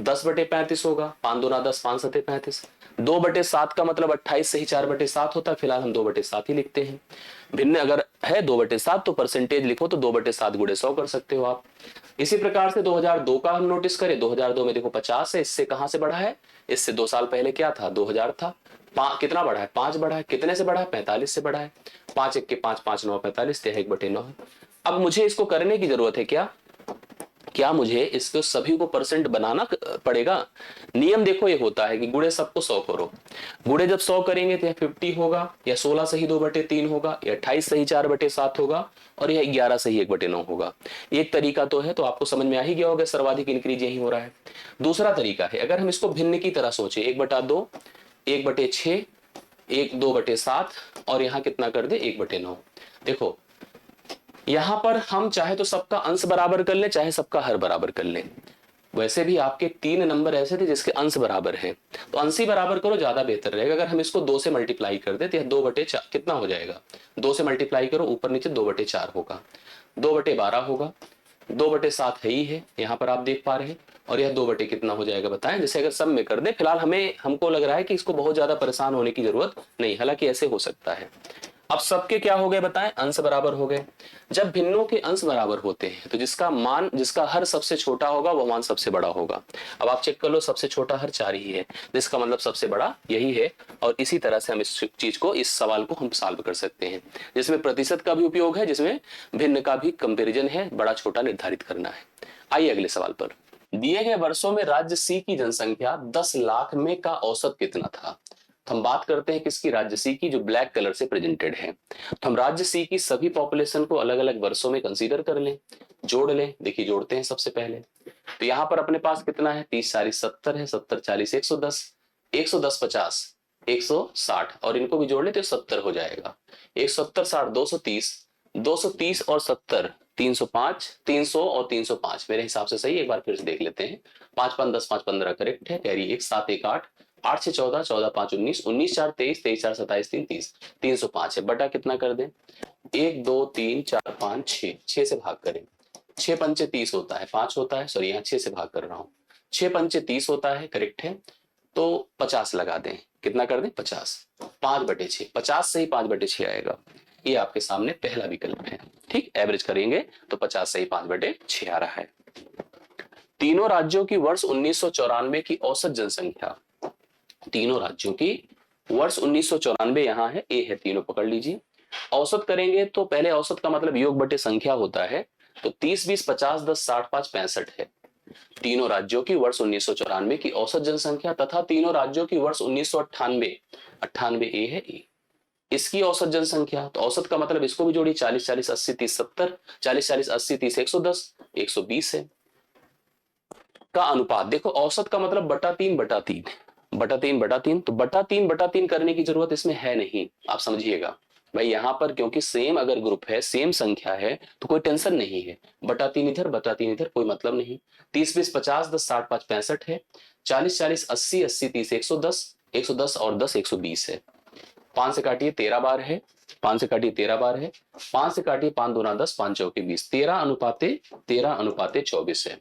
10/35 होगा, 5 दूना 10, 5 सते 35। 2/7 का मतलब 28 से ही 4/7 होता है, फिलहाल हम 2/7 ही लिखते हैं। भिन्न अगर है 2/7 तो परसेंटेज लिखो तो 2/7 गुणे 100 कर सकते हो आप। इसी प्रकार से 2002 का हम नोटिस करें, 2002 में देखो 50 है, इससे कहां से बढ़ा है, इससे 2 साल पहले क्या था, 2000 था। कितना बढ़ा है, 5 बढ़ा है। कितने से बढ़ा है, 45 से बढ़ा है। 5 1 के 5, 5 9 45, 1/9 है। अब मुझे इसको करने की जरूरत है क्या मुझे इसको सभी को परसेंट बनाना पड़ेगा। नियम देखो ये होता है कि गुणे सबको 100 करो। गुणे जब 100 करेंगे तो यह 50 होगा, या 16 सही 2/3 होगा, या 28 सही 4/7 होगा, और यह 11 सही 1/9 होगा। एक तरीका तो है, तो आपको समझ में आ ही गया होगा, सर्वाधिक इंक्रीज यही हो रहा है। दूसरा तरीका है, अगर हम इसको भिन्न की तरह सोचे, 1/2, 1/6, 2/7, और यहाँ कितना कर दे, 1/9। देखो यहां पर हम चाहे तो सबका अंश बराबर कर ले, चाहे सबका हर बराबर कर ले। वैसे भी आपके 3 नंबर ऐसे थे जिसके अंश बराबर है, तो अंश ही बराबर करो, ज्यादा बेहतर रहेगा। अगर हम इसको 2 से मल्टीप्लाई कर दे तो यह 2/4 कितना हो जाएगा, 2 से मल्टीप्लाई करो, ऊपर नीचे 2/4 होगा, 2/12 होगा, 2/7 है ही है, यहाँ पर आप देख पा रहे हैं। और यह 2 बटे कितना हो जाएगा बताएं, जैसे अगर सब में कर दे। फिलहाल हमको लग रहा है कि इसको बहुत ज्यादा परेशान होने की जरूरत नहीं, हालांकि ऐसे हो सकता है। अब सबके क्या हो गए बताएं, अंश बराबर हो गए। जब भिन्नों के अंश बराबर होते हैं तो जिसका हर सबसे छोटा होगा वो मान सबसे बड़ा होगा। अब आप चेक कर लो, सबसे छोटा हर 4 ही है, जिसका मतलब सबसे बड़ा यही है। और इसी तरह से हम इस चीज को, इस सवाल को हम सॉल्व कर सकते हैं, जिसमें प्रतिशत का भी उपयोग है, जिसमें भिन्न का भी कंपेरिजन है, बड़ा छोटा निर्धारित करना है। आइए अगले सवाल पर। दिए गए वर्षों में राज्य सी की जनसंख्या 10 लाख में का औसत कितना था। तो हम बात करते हैं किसकी, राज्य सी की, जो ब्लैक कलर से प्रेजेंटेड है। तो हम राज्य सी की सभी पॉपुलेशन को अलग अलग वर्षों में कंसीडर कर लें, जोड़ लें। देखिए जोड़ते हैं सबसे पहले। तो यहाँ पर अपने पास कितना है, 30 40 70 है, 70 40 110, 110 50 160, और इनको भी जोड़ ले तो 70 हो जाएगा। 170 60 230, 230 और 70 305, 300 और 305 मेरे हिसाब से सही। एक बार फिर से देख लेते हैं। 5 5 10 5 15 करेक्ट है, कैरी 1 7 1 8, 8 6 14, 14 5 19, 19 4 23, 23 4 27 3 30, 305 है। बटा कितना कर दें, 1 2 3 4 5 6, 6 से भाग करें। 6 पंचे 30 होता है, 5 होता है, सॉरी यहाँ 6 से भाग कर रहा हूँ। 6 पंचे 30 होता है, करेक्ट है। तो 50 लगा दें, कितना कर दें 50, 5/6, 50 से ही 5/6 आएगा। ये आपके सामने पहला विकल्प है। ठीक, एवरेज करेंगे तो 50 से ही 5/6 आ रहा है। तीनों राज्यों की वर्ष 1994 की औसत जनसंख्या, तीनों राज्यों की वर्ष 1994 यहाँ है, ए है, तीनों पकड़ लीजिए। औसत करेंगे तो पहले औसत का मतलब योग बटे संख्या होता है, तो 30 20 50 10 60 5 65 है। तीनों राज्यों की वर्ष 1994 की औसत जनसंख्या तथा तीनों राज्यों की वर्ष 1998, 98 ए है, ए इसकी औसत जनसंख्या। तो औसत का मतलब इसको भी जोड़िए, 40 40 80 30 70, 40 40 80 30 110, 120 है का अनुपात। देखो औसत का मतलब बटा 3 बटा 3, बटा 3 तो बटा 3 करने की जरूरत इसमें है नहीं, आप समझिएगा भाई। यहां पर क्योंकि सेम अगर ग्रुप है, सेम संख्या है, तो कोई टेंशन नहीं है। बटा 3 इधर, बटा 3 इधर, कोई मतलब नहीं। 30 20 50 10 60 5 65 है। 40 40 80 80 30 110, 110 और 10 120 है। 5 से काटिए 13 बार है, 5 से काटिए 13 बार है, 5 से काटिए 5 दूना 10, 5 चौके 20, 13:24 है।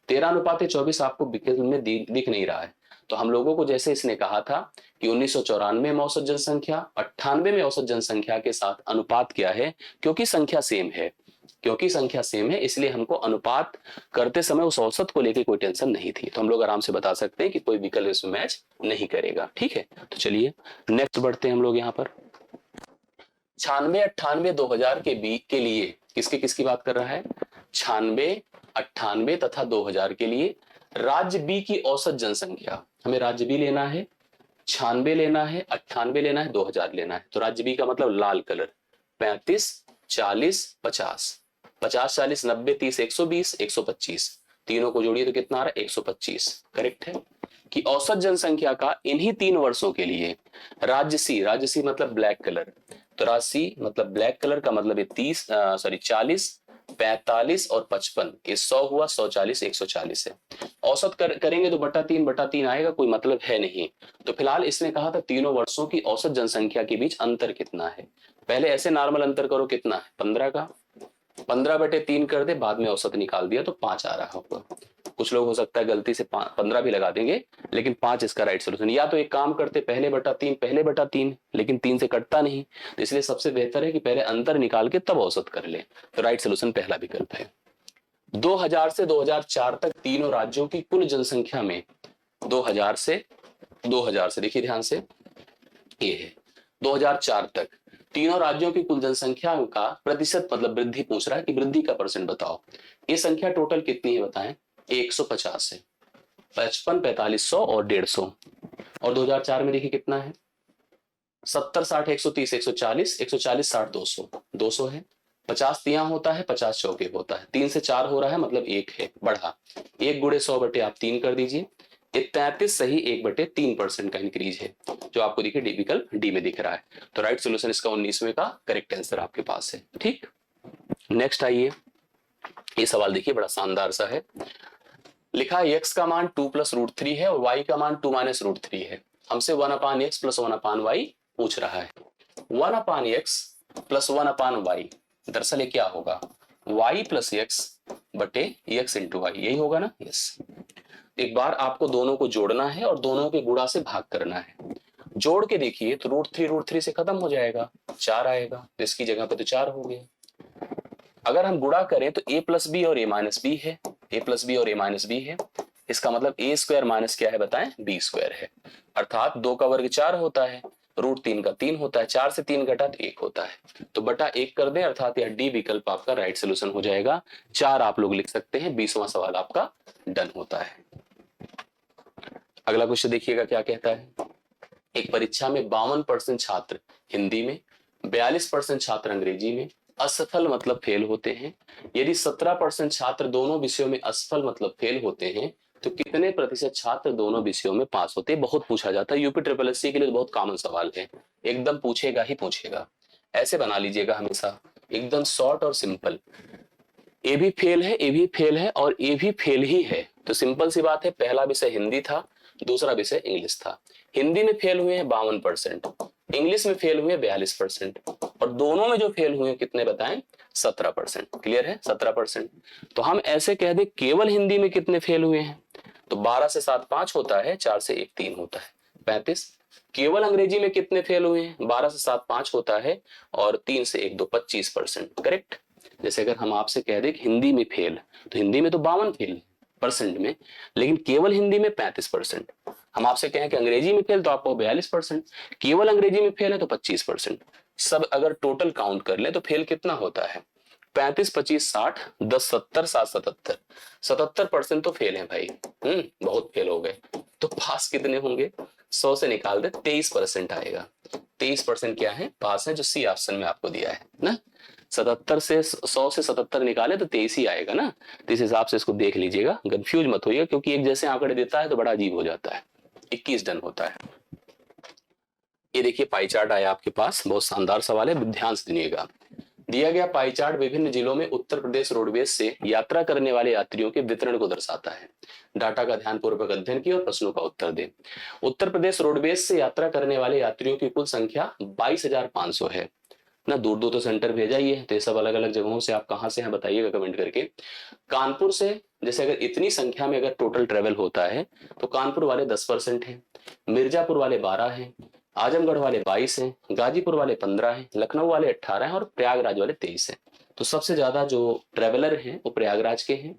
13:24 आपको विकल्प में दिख नहीं रहा है। तो हम लोगों को जैसे इसने कहा था कि 1994 में औसत जनसंख्या, 98 में औसत जनसंख्या के साथ अनुपात क्या है, क्योंकि संख्या सेम है, क्योंकि संख्या सेम है इसलिए हमको अनुपात करते समय उस औसत को लेकर कोई टेंशन नहीं थी। तो हम लोग आराम से बता सकते हैं कि कोई विकल्प इसमें मैच नहीं करेगा। ठीक है, तो चलिए नेक्स्ट बढ़ते हैं हम लोग यहाँ पर। 96 98 2000 के लिए किसकी किसकी बात कर रहा है, 96 98 तथा 2000 के लिए राज्य बी की औसत जनसंख्या। हमें राज्य बी लेना है, 96 लेना है, 98 लेना है, 2000 लेना है। तो राज्य बी का मतलब लाल कलर, 35 40 50, 50 40 90 30 120 125, तीनों को जोड़िए तो कितना आ रहा है 125, करेक्ट है। कि औसत जनसंख्या का इन्हीं 3 वर्षों के लिए राज्य सी मतलब ब्लैक कलर, तो राज्य सी मतलब ब्लैक कलर का मतलब है 40 45 और 55, ये 100 हुआ, 140 140 है। औसत करेंगे तो बटा 3 आएगा, कोई मतलब है नहीं। तो फिलहाल इसने कहा था तीनों वर्षों की औसत जनसंख्या के बीच अंतर कितना है। पहले ऐसे नॉर्मल अंतर करो, कितना है 15 का, 15/3 कर दे, बाद में औसत निकाल दिया तो 5 आ रहा होगा। कुछ लोग हो सकता है गलती से 15 भी लगा देंगे, लेकिन 5 इसका राइट सोल्यूशन। या तो एक काम करते पहले बटा तीन, लेकिन 3 से कटता नहीं, तो इसलिए सबसे बेहतर है कि पहले अंतर निकाल के तब औसत कर ले। तो राइट सोल्यूशन पहला विकल्प है। 2000 से 2004 तक तीनों राज्यों की कुल जनसंख्या में, 2000 से देखिए ध्यान से, ये है 2004 तक तीनों राज्यों की कुल जनसंख्या का प्रतिशत मतलब वृद्धि पूछ रहा है कि वृद्धि का परसेंट बताओ। ये संख्या टोटल कितनी है बताएं, 150 है, 55 4500 और 150। और 2004 में देखिए कितना है, 70 60 130 140, 140 60 200, 200 है। 50 तिया होता है, 50 चौके होता है, 3 से 4 हो रहा है मतलब 1 है, बढ़ा 1 गुणे 100 आप 3 कर दीजिए। ये 33 सही 1/3% का इंक्रीज है, जो आपको देखिए डी विकल्प डी में दिख रहा है। तो राइट सोल्यूशन इसका 19वें का करेक्ट आंसर आपके पास है। ठीक, नेक्स्ट आइए, ये सवाल देखिए बड़ा शानदार सा है। लिखा है x का मान 2 + √3 है और y का मान 2 - √3 है। हमसे 1/x + 1/y पूछ रहा है। 1/x + 1/y दरअसल ये क्या होगा, y + x बटे x × y, यही होगा ना, यस। एक बार आपको दोनों को जोड़ना है और दोनों के गुणा से भाग करना है। जोड़ के देखिए तो रूट थ्री से खत्म हो जाएगा, 4 आएगा, तो इसकी जगह पे तो 4 हो गया। अगर हम गुणा करें तो a प्लस बी और a माइनस बी है, a प्लस बी और a माइनस बी है, इसका मतलब a स्क्वायर माइनस क्या है बताएं, b स्क्वायर है। अर्थात 2 का वर्ग 4 होता है, रूट 3 का 3 होता है, 4 से 3 घटा तो 1 होता है, तो बटा 1 कर दें, अर्थात यह डी विकल्प आपका राइट सोल्यूशन हो जाएगा। 4 आप लोग लिख सकते हैं, 20वां सवाल आपका डन होता है। अगला क्वेश्चन देखिएगा क्या कहता है। एक परीक्षा में 52% छात्र हिंदी में, 42% छात्र अंग्रेजी में असफल मतलब फेल होते हैं। यदि 17% छात्र दोनों विषयों में असफल मतलब फेल होते हैं तो कितने प्रतिशत छात्र दोनों विषयों में पास होते हैं। बहुत पूछा जाता है, यूपी ट्रिपल एससी के लिए बहुत कॉमन सवाल है, एकदम पूछेगा ही पूछेगा। ऐसे बना लीजिएगा हमेशा, एकदम शॉर्ट और सिंपल। ए भी फेल है, ए भी फेल है और ए भी फेल ही है, तो सिंपल सी बात है, पहला विषय हिंदी था, दूसरा विषय इंग्लिश था। हिंदी में फेल हुए हैं 52%, इंग्लिश में फेल हुए 42%, और दोनों में जो फेल हुए हैं कितने बताएं, 17%। क्लियर है, 17%। तो हम ऐसे कह दें केवल हिंदी में कितने फेल हुए हैं, तो 12 से 7 5 होता है, 4 से 1 3 होता है, 35। केवल अंग्रेजी में कितने फेल हुए हैं, 12 से 7 5 होता है, और 3 से 1 2 25%। करेक्ट। जैसे अगर हम आपसे कह दें कि हिंदी में फेल, तो हिंदी में तो 52 फेल परसेंट में, लेकिन केवल हिंदी में 35%। हम आपसे कहें कि अंग्रेजी में फेल तो आपको 42%, केवल अंग्रेजी में फेल है तो 25%। सब अगर टोटल काउंट कर ले तो फेल कितना होता है, 35 25 60 10 70 7 77, 77% तो फेल है भाई। बहुत फेल हो गए। तो पास कितने होंगे, 100 से निकाल दे 23% आएगा। 23% क्या है, पास है, जो सी ऑप्शन में आपको दिया है ना। 77 से 100 से 77 निकाले तो 23 ही आएगा ना। तो इस हिसाब से इसको देख लीजिएगा, कंफ्यूज मत होइएगा, क्योंकि एक जैसे आंकड़े देता है तो बड़ा अजीब हो जाता है। 21 डन होता है। ये देखिए पाई चार्ट आया आपके पास, बहुत शानदार सवाल है, ध्यान से सुनिएगा। दिया गया पाई चार्ट विभिन्न जिलों में उत्तर प्रदेश रोडवेज से यात्रा करने वाले यात्रियों के वितरण को दर्शाता है। डाटा का ध्यानपूर्वक अध्ययन किया और प्रश्नों का उत्तर दें। उत्तर प्रदेश रोडवेज से यात्रा करने वाले यात्रियों की कुल संख्या 22,500 है ना। दूर दूर तो सेंटर भेजा ही है, तो ये सब अलग अलग जगहों से आप कहां से हैं बताइएगा कमेंट करके। कानपुर से जैसे अगर इतनी संख्या में अगर टोटल ट्रेवल होता है तो कानपुर वाले 10% हैं, मिर्जापुर वाले 12 हैं, आजमगढ़ वाले 22 हैं, गाजीपुर वाले 15 हैं, लखनऊ वाले 18 हैं और प्रयागराज वाले 23 हैं। तो सबसे ज्यादा जो ट्रेवलर हैं वो प्रयागराज के हैं,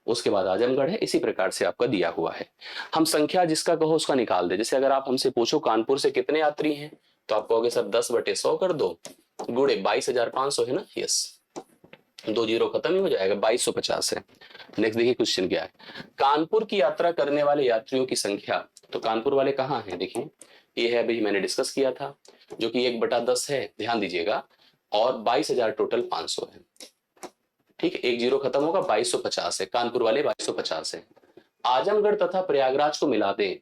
उसके बाद आजमगढ़ है, इसी प्रकार से आपका दिया हुआ है। हम संख्या जिसका कहो उसका निकाल दे। जैसे अगर आप हमसे पूछो कानपुर से कितने यात्री हैं, तो आप कहोगे सर 10/100 कर दो, गुणे 22,500 है ना। यस, 2 जीरो खत्म ही हो जाएगा, 2250 है। नेक्स्ट देखिए क्वेश्चन क्या है। कानपुर की यात्रा करने वाले यात्रियों की संख्या, तो कानपुर वाले कहाँ हैं, देखिए ये है, अभी मैंने डिस्कस किया था, जो कि 1/10 है, ध्यान दीजिएगा, और 22,000 टोटल 500 है। ठीक है, 1 जीरो खत्म होगा, 2250 है, कानपुर वाले 2250 है। आजमगढ़ तथा प्रयागराज को मिला दे,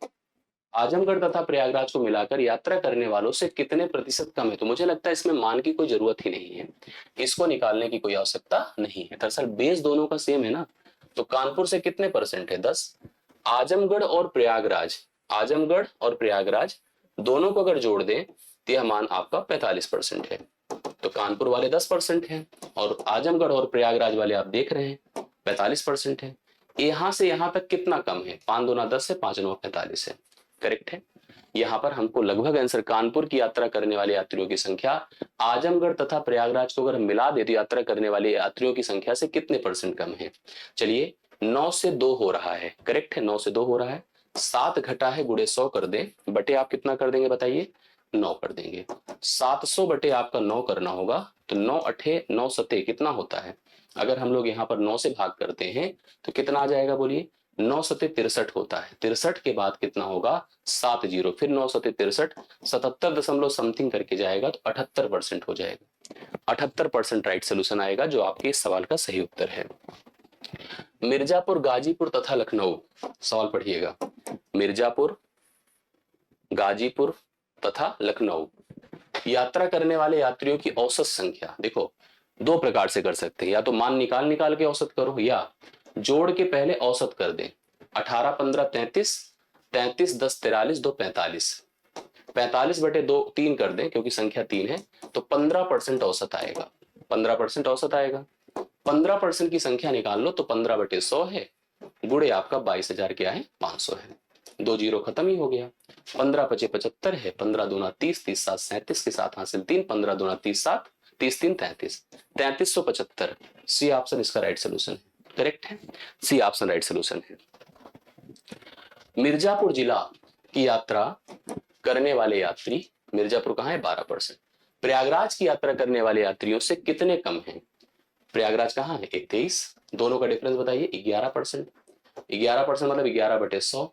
आजमगढ़ तथा प्रयागराज को मिलाकर यात्रा करने वालों से कितने प्रतिशत कम है, तो मुझे लगता है इसमें मान की कोई जरूरत ही नहीं है, इसको निकालने की कोई आवश्यकता नहीं है। दरअसल बेस दोनों का सेम है ना। तो कानपुर से कितने परसेंट है, 10। आजमगढ़ और प्रयागराज, आजमगढ़ और प्रयागराज दोनों को अगर जोड़ दें तो यह मान आपका 45% है। तो कानपुर वाले 10% है और आजमगढ़ और प्रयागराज वाले आप देख रहे हैं 45% है। यहां से यहां तक कितना कम है, 5 दूना 10 है, 5 9 45 है। करेक्ट है। यहाँ पर हमको लगभग आंसर, कानपुर की यात्रा करने वाले यात्रियों की संख्या आजमगढ़ तथा प्रयागराज को अगर हम मिला दे तो यात्रा करने वाले यात्रियों की संख्या से कितने परसेंट कम है। चलिए 9 से 2 हो रहा है, करेक्ट है, 9 से 2 हो रहा है। 7 घटा है, गुणे 100 कर दे, बटे आप कितना कर देंगे बताइए, 9 कर देंगे। 700 बटे आपका 9 करना होगा, तो 9 अठे 9 सते कितना होता है। अगर हम लोग यहाँ पर 9 से भाग करते हैं तो कितना आ जाएगा बोलिए, 9 सते 63 होता है। 63 के बाद कितना होगा, 7 जीरो, फिर 9 सते 63, 77 दशमलव समथिंग करके जाएगा तो 78% हो जाएगा। 78% राइट सोल्यूशन आएगा, जो आपके इस सवाल का सही उत्तर है। मिर्जापुर, गाजीपुर तथा लखनऊ, सवाल पढ़िएगा, मिर्जापुर, गाजीपुर तथा लखनऊ यात्रा करने वाले यात्रियों की औसत संख्या, देखो 2 प्रकार से कर सकते हैं, या तो मान निकाल निकाल के औसत करो, या जोड़ के पहले औसत कर दें। 18 15 33, 33 10 43 2 45, 45 बटे 2 3 कर दें क्योंकि संख्या 3 है, तो 15% औसत आएगा, 15% औसत आएगा। 15% की संख्या निकाल लो तो 15/100 है, गुणे आपका 22,000 क्या है, 500 है। 2 जीरो खत्म ही हो गया। 15 पचे 75 है, 15 दूना 30, 30 7 37 के साथ हासिल 3, 15 दूना 30 7, 30 3 33, 3375। सी ऑप्शन इसका राइट सोल्यूशन है, करेक्ट है, सी ऑप्शन राइट सोल्यूशन है। मिर्जापुर जिला की यात्रा करने वाले यात्री, मिर्जापुर कहाँ है 12%, प्रयागराज की यात्रा करने वाले यात्रियों से कितने कम हैं? प्रयागराज कहाँ है 23, दोनों का डिफरेंस बताइए 11%, 11% मतलब 11/100,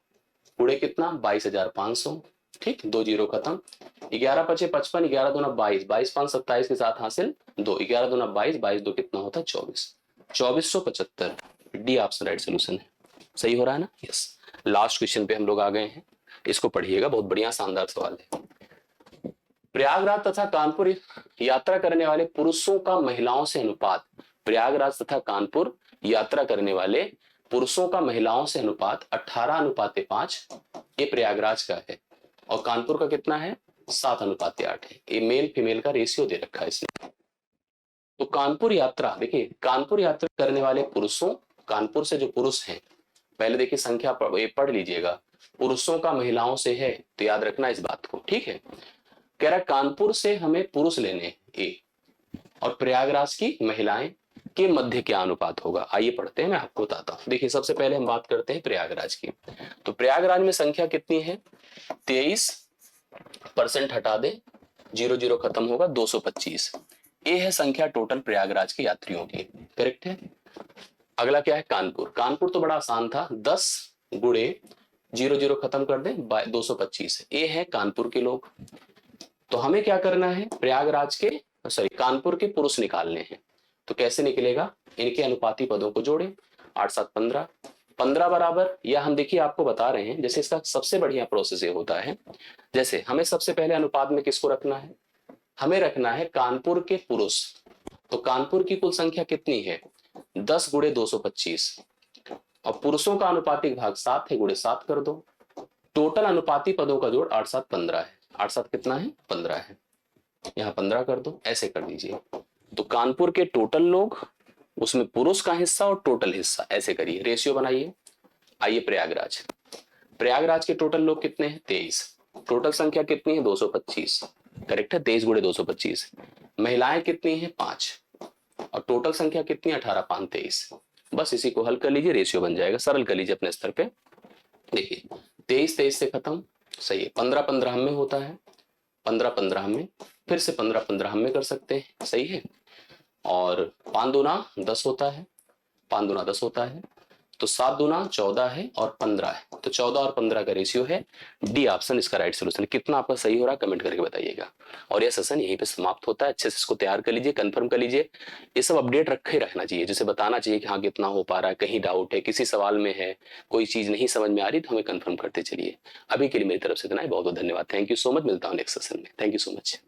पूरे कितना 22,500, ठीक 2 जीरो खत्म, 11 पचे 55, 11 दूना 22, 22 5 27 के साथ हासिल 2, 11 दूना 22, 22 2 कितना होता है 24, 2475। डी ऑप्शन राइट सोल्यूशन है, सही हो रहा है ना? यस। लास्ट क्वेश्चन पे हम लोग आ गए हैं, इसको पढ़िएगा, बहुत बढ़िया शानदार सवाल है। प्रयागराज तथा कानपुर यात्रा करने वाले पुरुषों का महिलाओं से अनुपात, प्रयागराज तथा कानपुर यात्रा करने वाले पुरुषों का महिलाओं से अनुपात 18:5, ये प्रयागराज का है, और कानपुर का कितना है 7:8 है। ये मेल फीमेल का रेशियो दे रखा है इसने। तो कानपुर यात्रा, देखिए कानपुर यात्रा करने वाले पुरुषों, कानपुर से जो पुरुष हैं, पहले देखिए संख्या पढ़ लीजिएगा, पुरुषों का महिलाओं से है तो याद रखना इस बात को, ठीक है। कह रहा कानपुर से हमें पुरुष लेने ए, और प्रयागराज की महिलाएं के मध्य क्या अनुपात होगा, आइए पढ़ते हैं, मैं आपको बताता हूं। देखिए सबसे पहले हम बात करते हैं प्रयागराज की। तो प्रयागराज में संख्या कितनी है 23%, हटा दे, 0 0 खत्म होगा 225, ये है संख्या टोटल प्रयागराज के यात्रियों की, करेक्ट है। अगला क्या है कानपुर, कानपुर तो बड़ा आसान था, 10 गुणे 0 0 खत्म कर दे 225, ये है कानपुर के लोग। तो हमें क्या करना है, प्रयागराज के कानपुर के पुरुष निकालने हैं। तो कैसे निकलेगा, इनके अनुपाती पदों को जोड़े, 8 7 15, 15 बराबर, या हम देखिए आपको बता रहे हैं, जैसे इसका सबसे बढ़िया प्रोसेस ये होता है, जैसे हमें सबसे पहले अनुपात में किसको रखना है, हमें रखना है कानपुर के पुरुष। तो कानपुर की कुल संख्या कितनी है 10 गुणे 225, और पुरुषों का अनुपातिक भाग 7 है, गुणे 7 कर दो, टोटल अनुपाती पदों का जोड़ 8 7 15 है, 8 7 कितना है 15 है, यहाँ 15 कर दो, ऐसे कर दीजिए। तो कानपुर के टोटल लोग, उसमें पुरुष का हिस्सा और टोटल हिस्सा, ऐसे करिए, रेशियो बनाइए। आइए प्रयागराज, प्रयागराज के टोटल लोग कितने हैं 23, टोटल संख्या कितनी है 225, करेक्ट है, 23 गुणे 225। महिलाएं कितनी है 5, और टोटल संख्या कितनी है 18 5 23। बस इसी को हल कर लीजिए, रेशियो बन जाएगा, सरल कर लीजिए अपने स्तर पे। देखिए 23 23 से खत्म, सही है, 15 15 हम में होता है, 15 15 हम में, फिर से 15 15 हम में कर सकते हैं, सही है। और 5 दूना 10 होता है, 5 दूना 10 होता है, तो 7 दूना 14 है और 15 है, तो 14 और 15 का रेशियो है, डी ऑप्शन इसका राइट सोल्यूशन है। कितना आपका सही हो रहा है कमेंट करके बताइएगा। और यह सेशन यहीं पे समाप्त होता है, अच्छे से इसको तैयार कर लीजिए, कंफर्म कर लीजिए, ये सब अपडेट रखे रहना चाहिए, जैसे बताना चाहिए कि हाँ कितना हो पा रहा है, कहीं डाउट है, किसी सवाल में है, कोई चीज नहीं समझ में आ रही तो हमें कंफर्म करते चलिए। अभी के लिए मेरी तरफ से इतना ही, बहुत बहुत धन्यवाद, थैंक यू सो मच, मिलता हूँ नेक्स्ट सेशन में, थैंक यू सो मच।